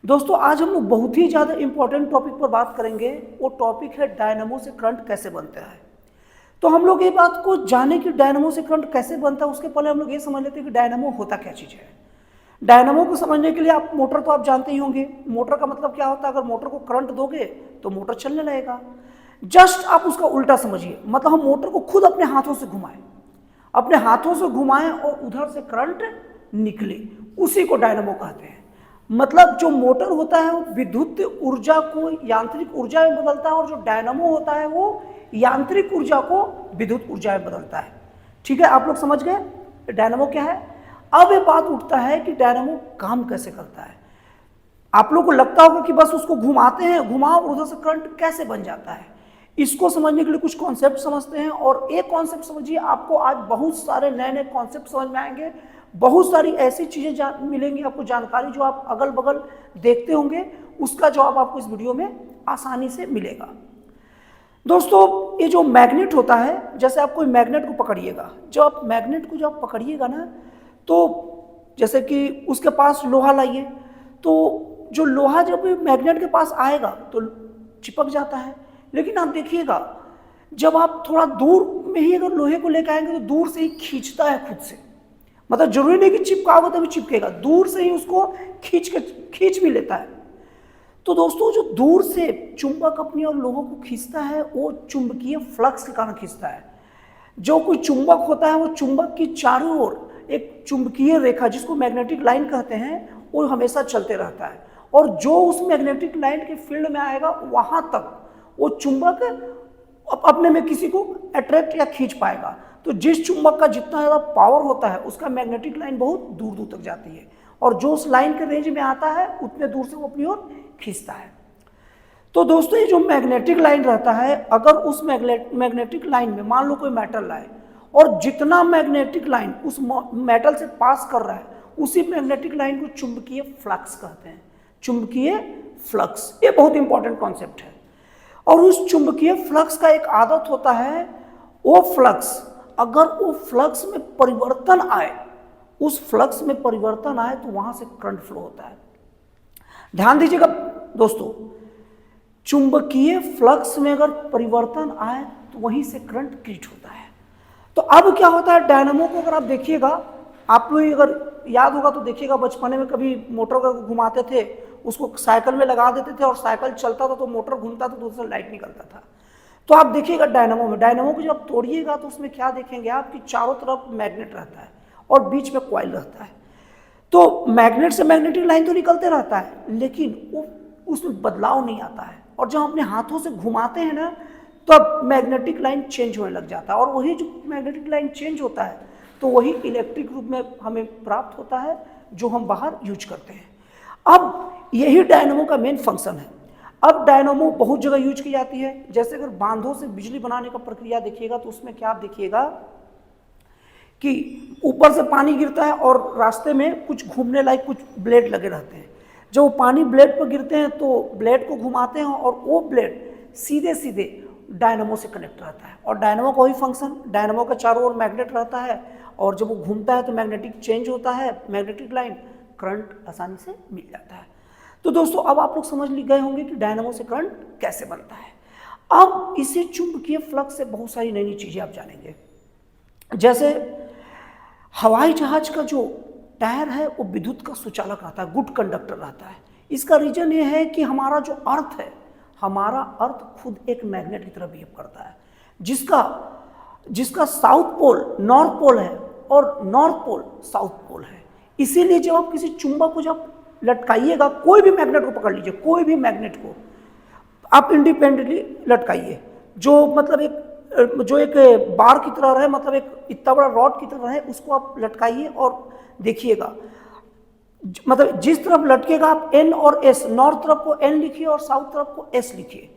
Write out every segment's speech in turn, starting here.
दोस्तों आज हम लोग बहुत ही ज़्यादा इंपॉर्टेंट टॉपिक पर बात करेंगे। वो टॉपिक है डायनामो से करंट कैसे बनता है। तो हम लोग ये बात को जाने कि डायनामो से करंट कैसे बनता है, उसके पहले हम लोग ये समझ लेते हैं कि डायनामो होता क्या चीज़ है। डायनामो को समझने के लिए आप मोटर तो आप जानते ही होंगे। मोटर का मतलब क्या होता है, अगर मोटर को करंट दोगे तो मोटर चलने लगेगा। जस्ट आप उसका उल्टा समझिए, मतलब हम मोटर को खुद अपने हाथों से घुमाएं, अपने हाथों से घुमाएं और उधर से करंट निकले, उसी को डायनामो कहते हैं। मतलब जो मोटर होता है वो विद्युत ऊर्जा को यांत्रिक ऊर्जा में बदलता है, और जो डायनामो होता है वो यांत्रिक ऊर्जा को विद्युत ऊर्जा में बदलता है। ठीक है, आप लोग समझ गए डायनामो क्या है। अब ये बात उठता है कि डायनामो काम कैसे करता है। आप लोग को लगता होगा कि बस उसको घुमाते हैं, घुमाओ और उधर से करंट कैसे बन जाता है। इसको समझने के लिए कुछ कॉन्सेप्ट समझते हैं, और एक कॉन्सेप्ट समझिए, आपको आज बहुत सारे नए नए कॉन्सेप्ट समझ में आएंगे। बहुत सारी ऐसी चीज़ें मिलेंगी आपको, जानकारी जो आप अगल बगल देखते होंगे उसका जवाब आपको इस वीडियो में आसानी से मिलेगा। दोस्तों ये जो मैग्नेट होता है, जैसे आप कोई मैग्नेट को पकड़िएगा, जब आप मैग्नेट को जब पकड़िएगा ना, तो जैसे कि उसके पास लोहा लाइए, तो जो लोहा जब मैग्नेट के पास आएगा तो चिपक जाता है। लेकिन आप देखिएगा, जब आप थोड़ा दूर में ही अगर लोहे को लेकर आएंगे तो दूर से ही खींचता है खुद से। मतलब जरूरी नहीं कि चिपका होगा तभी चिपकेगा, दूर से ही उसको खींच भी लेता है। तो दोस्तों जो दूर से चुंबक अपनी और लोगों को खींचता है वो चुंबकीय फ्लक्स के कारण खींचता है। जो कोई चुंबक होता है वो चुंबक की चारों ओर एक चुंबकीय रेखा, जिसको मैग्नेटिक लाइन कहते हैं, वो हमेशा चलते रहता है। और जो उस मैग्नेटिक लाइन के फील्ड में आएगा वहां तक वो चुंबक अपने में किसी को अट्रैक्ट या खींच पाएगा। तो जिस चुंबक का जितना ज़्यादा पावर होता है उसका मैग्नेटिक लाइन बहुत दूर दूर तक जाती है, और जो उस लाइन के रेंज में आता है उतने दूर से वो अपनी ओर खींचता है। तो दोस्तों ये जो मैग्नेटिक लाइन रहता है, अगर उस मैग्नेटिक लाइन में मान लो कोई मेटल लाए, और जितना मैग्नेटिक लाइन उस मेटल से पास कर रहा है उसी मैग्नेटिक लाइन को चुंबकीय फ्लक्स कहते हैं। चुंबकीय फ्लक्स ये बहुत इंपॉर्टेंट कॉन्सेप्ट है। और उस चुंबकीय फ्लक्स का एक आदत होता है, वो फ्लक्स अगर वो फ्लक्स में परिवर्तन आए, उस फ्लक्स में परिवर्तन आए तो वहां से करंट फ्लो होता है। ध्यान दीजिएगा दोस्तों, चुंबकीय फ्लक्स में अगर परिवर्तन आए तो वहीं से करंट क्रिएट होता है। तो अब क्या होता है, डायनामो को अगर आप देखिएगा, आप लोग अगर याद होगा तो देखिएगा, बचपने में कभी मोटर को घुमाते थे, उसको साइकिल में लगा देते थे और साइकिल चलता था तो मोटर घूमता था तो उससे लाइट निकलता था। तो आप देखिएगा डायनामो में, डायनामो को जब तोड़िएगा तो उसमें क्या देखेंगे आप कि चारों तरफ मैग्नेट रहता है और बीच में कॉइल रहता है। तो मैग्नेट से मैग्नेटिक लाइन तो निकलते रहता है, लेकिन वो उसमें बदलाव नहीं आता है। और जब अपने हाथों से घुमाते हैं ना, तो अब मैग्नेटिक लाइन चेंज होने लग जाता है, और वही जो मैग्नेटिक लाइन चेंज होता है तो वही इलेक्ट्रिक रूप में हमें प्राप्त होता है, जो हम बाहर यूज करते हैं। अब यही डायनामो का मेन फंक्शन है। अब डायनामो बहुत जगह यूज की जाती है। जैसे अगर बांधों से बिजली बनाने का प्रक्रिया देखिएगा तो उसमें क्या आप देखिएगा कि ऊपर से पानी गिरता है और रास्ते में कुछ घूमने लायक कुछ ब्लेड लगे रहते हैं। जब वो पानी ब्लेड पर गिरते हैं तो ब्लेड को घुमाते हैं और वो ब्लेड सीधे सीधे डायनामो से कनेक्ट रहता है। और डायनामो का वही फंक्शन, डायनामो का चारों ओर मैग्नेट रहता है, और जब वो घूमता है तो मैग्नेटिक चेंज होता है, मैग्नेटिक लाइन, करंट आसानी से मिल जाता है। तो दोस्तों अब आप लोग समझ गए होंगे कि डायनामो से करंट कैसे बनता है। अब इसे चुंबकीय फ्लक्स से बहुत सारी नई नई चीजें आप जानेंगे। जैसे हवाई जहाज का जो टायर है वो विद्युत का सुचालक रहता है, गुड कंडक्टर रहता है। इसका रीजन ये है कि हमारा जो अर्थ है, हमारा अर्थ खुद एक मैग्नेट की तरह बिहेव करता है, जिसका साउथ पोल नॉर्थ पोल है और नॉर्थ पोल साउथ पोल है। इसीलिए जब आप किसी चुंबक को जब लटकाइएगा, कोई भी मैग्नेट को पकड़ लीजिए, कोई भी मैग्नेट को आप इंडिपेंडेंटली लटकाइए, जो मतलब एक बार की तरह रहे, मतलब एक इतना बड़ा रॉड की तरह रहे, उसको आप लटकाइए और देखिएगा, मतलब जिस तरफ लटकेगा आप एन और एस, नॉर्थ तरफ को एन लिखिए और साउथ तरफ को एस लिखिए।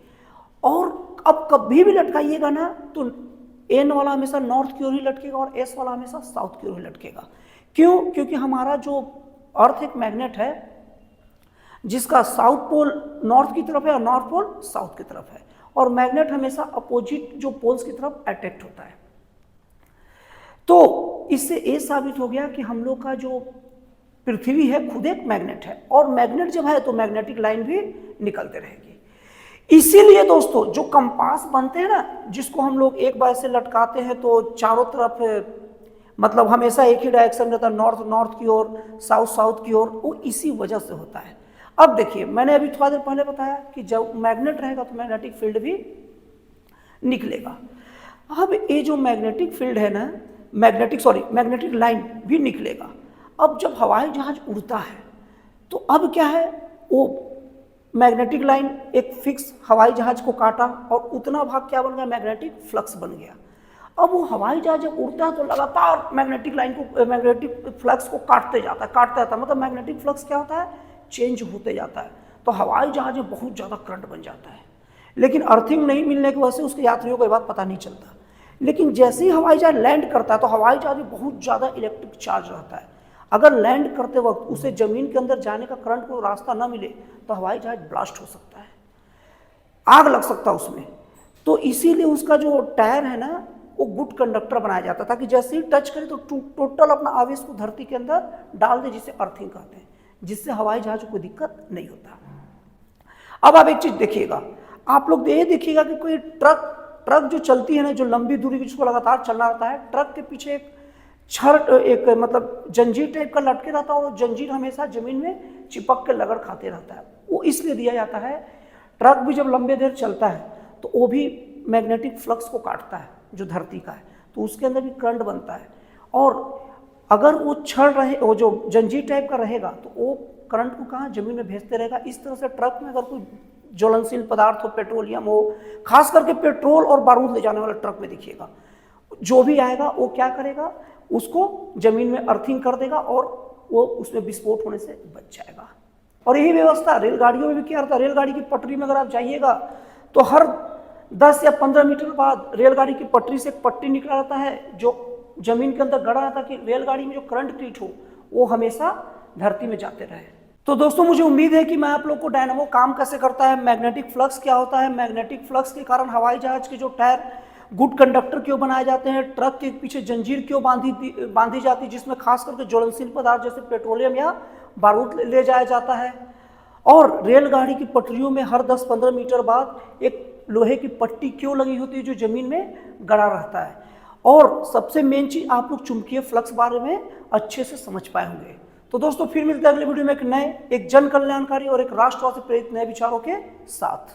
और अब कभी भी लटकाइएगा ना तो एन वाला हमेशा नॉर्थ की ओर ही लटकेगा और एस वाला हमेशा साउथ की ओर ही लटकेगा। क्यों? क्योंकि हमारा जो अर्थ एक मैग्नेट है जिसका साउथ पोल नॉर्थ की तरफ है और नॉर्थ पोल साउथ की तरफ है, और मैग्नेट हमेशा अपोजिट जो पोल्स की तरफ अट्रैक्ट होता है। तो इससे ये साबित हो गया कि हम लोग का जो पृथ्वी है खुद एक मैग्नेट है, और मैग्नेट जब है तो मैग्नेटिक लाइन भी निकलते रहेगी। इसीलिए दोस्तों जो कंपास बनते हैं ना, जिसको हम लोग एक बार से लटकाते हैं तो चारों तरफ मतलब हमेशा एक ही डायरेक्शन रहता है, नॉर्थ नॉर्थ की ओर, साउथ साउथ की ओर, वो इसी वजह से होता है। अब देखिए मैंने अभी थोड़ा देर पहले बताया कि जब मैग्नेट रहेगा तो मैग्नेटिक फील्ड भी निकलेगा। अब ये जो मैग्नेटिक फील्ड है ना, मैग्नेटिक लाइन भी निकलेगा। अब जब हवाई जहाज उड़ता है तो अब क्या है, वो मैग्नेटिक लाइन एक फिक्स हवाई जहाज को काटा और उतना भाग क्या बन गया, मैग्नेटिक फ्लक्स बन गया। अब वो हवाई जहाज जब उड़ता है तो लगातार मैग्नेटिक फ्लक्स को काटते जाता है, मतलब मैग्नेटिक फ्लक्स क्या होता है, चेंज होते जाता है। तो हवाई जहाज में बहुत ज़्यादा करंट बन जाता है, लेकिन अर्थिंग नहीं मिलने की वजह से उसके यात्रियों को ये बात पता नहीं चलता। लेकिन जैसे ही हवाई जहाज लैंड करता है तो हवाई जहाज में बहुत ज़्यादा इलेक्ट्रिक चार्ज रहता है। अगर लैंड करते वक्त उसे ज़मीन के अंदर जाने का करंट को रास्ता न मिले तो हवाई जहाज ब्लास्ट हो सकता है, आग लग सकता है उसमें। तो इसीलिए उसका जो टायर है ना, वो गुड कंडक्टर बनाया जाता है, ताकि जैसे ही टच करे तो टोटल अपना आवेश को धरती के अंदर डाल दे, जिसे अर्थिंग कहते हैं, जिससे हवाई जहाज को कोई दिक्कत नहीं होता। अब आप एक चीज देखिएगा, आप लोग ये देखिएगा कि कोई ट्रक जो चलती है ना, जो लंबी दूरी की, जिसको लगातार चलना रहता है, ट्रक के पीछे एक एक मतलब जंजीर टाइप का लटके रहता है, और जंजीर हमेशा जमीन में चिपक के लगड़ खाते रहता है। वो इसलिए दिया जाता है, ट्रक भी जब लंबे देर चलता है तो वो भी मैग्नेटिक फ्लक्स को काटता है जो धरती का है, तो उसके अंदर भी करंट बनता है। और अगर वो वो जो जंजीर टाइप का रहेगा तो वो करंट को कहाँ, जमीन में भेजते रहेगा। इस तरह से ट्रक में अगर कोई ज्वलनशील पदार्थ हो, पेट्रोलियम हो, खास करके पेट्रोल और बारूद ले जाने वाला ट्रक में देखिएगा, जो भी आएगा वो क्या करेगा, उसको जमीन में अर्थिंग कर देगा और वो उसमें विस्फोट होने से बच जाएगा। और यही व्यवस्था रेलगाड़ियों में भी किया जाता है। रेलगाड़ी की पटरी में अगर आप जाइएगा तो हर 10 या 15 मीटर बाद रेलगाड़ी की पटरी से एक पट्टी निकला रहता है जो जमीन के अंदर गड़ा रहता है, कि रेलगाड़ी में जो करंट क्रिएट हो वो हमेशा धरती में जाते रहे। तो दोस्तों मुझे उम्मीद है कि मैं आप लोग को डायनामो काम कैसे करता है, मैग्नेटिक फ्लक्स क्या होता है, मैग्नेटिक फ्लक्स के कारण हवाई जहाज के जो टायर गुड कंडक्टर क्यों बनाए जाते हैं, ट्रक के पीछे जंजीर क्यों बांधी जाती है, जिसमें खास करके ज्वलनशील पदार्थ जैसे पेट्रोलियम या बारूद ले जाया जाता है, और रेलगाड़ी की पटरियों में हर 10-15 मीटर बाद एक लोहे की पट्टी क्यों लगी होती है जो जमीन में गड़ा रहता है, और सबसे मेन चीज आप लोग चुंबकीय फ्लक्स बारे में अच्छे से समझ पाए होंगे। तो दोस्तों फिर मिलते हैं अगले वीडियो में एक जन कल्याणकारी और एक राष्ट्रवाद से प्रेरित नए विचारों के साथ।